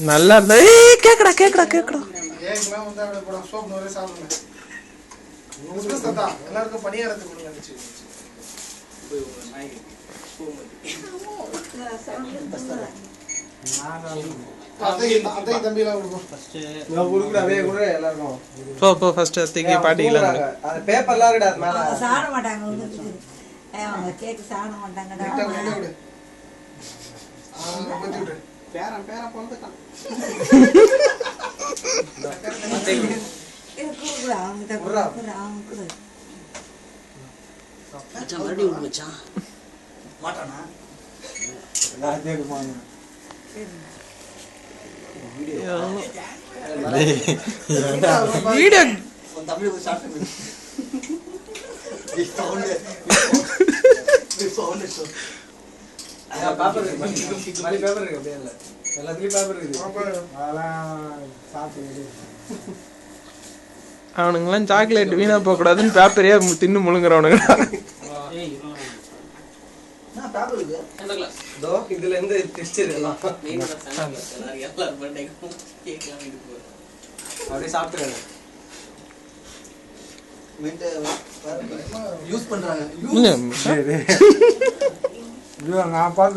நல்லா இருந்தா கேக்கடா கேக்கடா கேக்கடா எல்லாருக்கும் பணியாரத்துக்கு கொடுங்க. போ ஃபர்ஸ்ட் அத்தைக்கு பாட்டிக்கலாம் பேப்பர்லாம் இருக்குடா மேல சாட மாட்டாங்க அவங்க கேக் சாட மாட்டாங்கடா பேரன் பொறுத்துட்டான் இது கூப்பிடு அவங்க கூட மச்சான் மறுபடியும் விடு மச்சான் மாட்டானா வீடியோ உன் தம்பி ஸ்டார்ட் பண்ணு பேப்பர் இருக்கு அப்படியே இல்லை எல்லாத்துலயும் பேப்பர் இருக்குது அதெல்லாம் சாப்பிட்டு அவனுங்கெல்லாம் சாக்லேட் வீணா போக கூடாதுன்னு பேப்பரையே தின்னு முழுங்குறவனுங்க. இதுல இருந்து டெக்ஸ்டர் எல்லாம் அப்படியே சாப்பிட்டுருக்காங்க யூஸ் பண்றாங்க. நான் பார்த்து